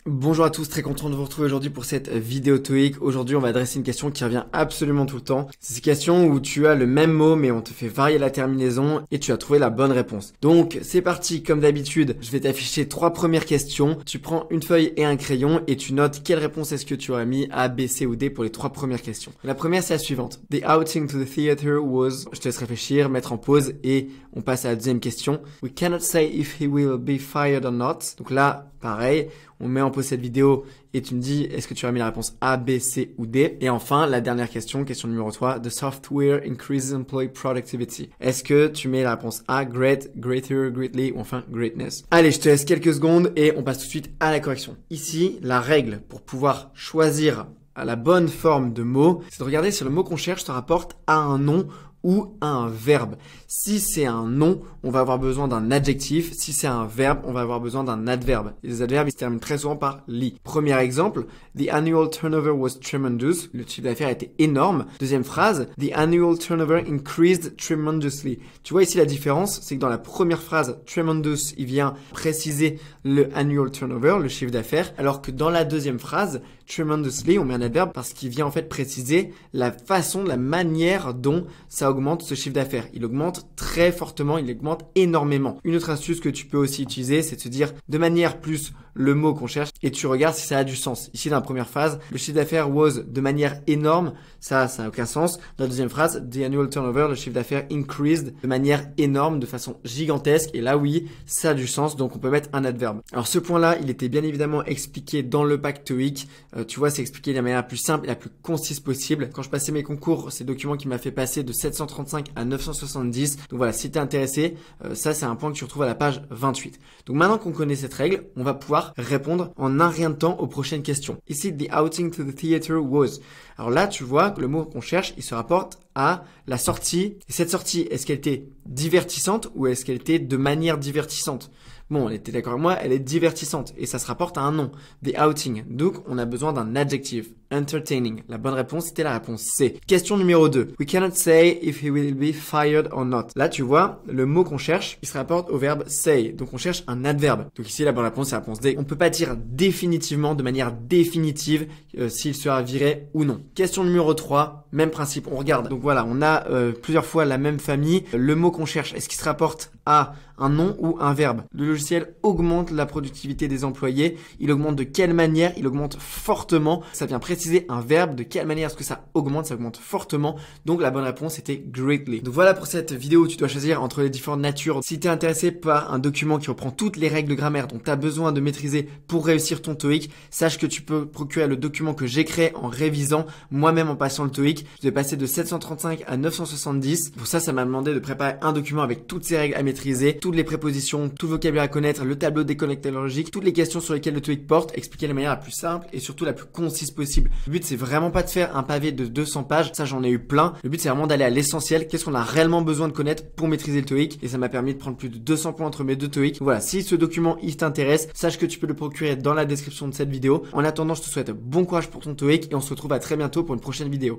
Bonjour à tous, très content de vous retrouver aujourd'hui pour cette vidéo TOEIC. Aujourd'hui, on va adresser une question qui revient absolument tout le temps. C'est ces questions où tu as le même mot, mais on te fait varier la terminaison et tu as trouvé la bonne réponse. Donc, c'est parti. Comme d'habitude, je vais t'afficher 3 premières questions. Tu prends une feuille et un crayon et tu notes quelle réponse est-ce que tu aurais mis A, B, C ou D pour les 3 premières questions. La première, c'est la suivante. The outing to the theater was... Je te laisse réfléchir, mettre en pause et on passe à la deuxième question. We cannot say if he will be fired or not. Donc là, pareil, on met en pause cette vidéo et tu me dis est-ce que tu as mis la réponse A, B, C ou D. Et enfin, la dernière question, question numéro 3, the software increases employee productivity. Est-ce que tu mets la réponse A, great, greater, greatly ou enfin greatness. Allez, je te laisse quelques secondes et on passe tout de suite à la correction. Ici, la règle pour pouvoir choisir la bonne forme de mot, c'est de regarder si le mot qu'on cherche se rapporte à un nom ou à un verbe. Si c'est un nom, on va avoir besoin d'un adjectif. Si c'est un verbe, on va avoir besoin d'un adverbe. Et les adverbes, ils se terminent très souvent par li. Premier exemple, the annual turnover was tremendous. Le chiffre d'affaires était énorme. Deuxième phrase, the annual turnover increased tremendously. Tu vois ici la différence, c'est que dans la première phrase, tremendous, il vient préciser le annual turnover, le chiffre d'affaires, alors que dans la deuxième phrase, tremendously, on met un adverbe parce qu'il vient en fait préciser la façon, la manière dont ça augmente ce chiffre d'affaires. Il augmente très fortement, il augmente énormément. Une autre astuce que tu peux aussi utiliser, c'est de se dire de manière plus le mot qu'on cherche et tu regardes si ça a du sens. Ici, dans la première phrase, le chiffre d'affaires was de manière énorme. Ça n'a aucun sens. Dans la deuxième phrase, the annual turnover, le chiffre d'affaires increased de manière énorme, de façon gigantesque. Et là, oui, ça a du sens. Donc, on peut mettre un adverbe. Alors, ce point-là, il était bien évidemment expliqué dans le pack TOEIC. Tu vois, c'est expliqué de la manière la plus simple et la plus concise possible. Quand je passais mes concours, c'est le document qui m'a fait passer de 735 à 970. Donc voilà, si t'es intéressé, ça, c'est un point que tu retrouves à la page 28. Donc maintenant qu'on connaît cette règle, on va pouvoir répondre en un rien de temps aux prochaines questions. Ici, the outing to the theater was. Alors là, tu vois que le mot qu'on cherche, il se rapporte à la sortie. Et cette sortie, est-ce qu'elle était divertissante ou est-ce qu'elle était de manière divertissante? Bon, elle était d'accord avec moi, elle est divertissante et ça se rapporte à un nom, the outing. Donc, on a besoin d'un adjectif, entertaining. La bonne réponse, c'était la réponse C. Question numéro 2. We cannot say if he will be fired or not. Là, tu vois, le mot qu'on cherche, il se rapporte au verbe say. Donc, on cherche un adverbe. Donc ici, la bonne réponse, c'est la réponse D. On peut pas dire définitivement, de manière définitive, s'il sera viré ou non. Question numéro 3, même principe, on regarde. Donc voilà, on a plusieurs fois la même famille. Le mot qu'on cherche, est-ce qu'il se rapporte à un nom ou un verbe? Le logiciel augmente la productivité des employés. Il augmente de quelle manière? Il augmente fortement. Ça vient préciser un verbe. De quelle manière est-ce que ça augmente? Ça augmente fortement. Donc la bonne réponse était greatly. Donc voilà pour cette vidéo où tu dois choisir entre les différentes natures. Si tu es intéressé par un document qui reprend toutes les règles de grammaire dont tu as besoin de maîtriser pour réussir ton TOEIC, sache que tu peux procurer le document que j'ai créé en révisant moi-même en passant le TOEIC. Je vais passer de 735 à 970. Pour ça, ça m'a demandé de préparer un document avec toutes ces règles à maîtriser, toutes les prépositions, tout le vocabulaire à connaître, le tableau des connecteurs logiques, toutes les questions sur lesquelles le TOEIC porte, expliquer de la manière la plus simple et surtout la plus concise possible. Le but, c'est vraiment pas de faire un pavé de 200 pages. Ça, j'en ai eu plein. Le but, c'est vraiment d'aller à l'essentiel. Qu'est-ce qu'on a réellement besoin de connaître pour maîtriser le TOEIC? Et ça m'a permis de prendre plus de 200 points entre mes deux TOEIC. Voilà. Si ce document, il t'intéresse, sache que tu peux le procurer dans la description de cette vidéo. En attendant, je te souhaite bon courage pour ton TOEIC et on se retrouve à très bientôt pour une prochaine vidéo.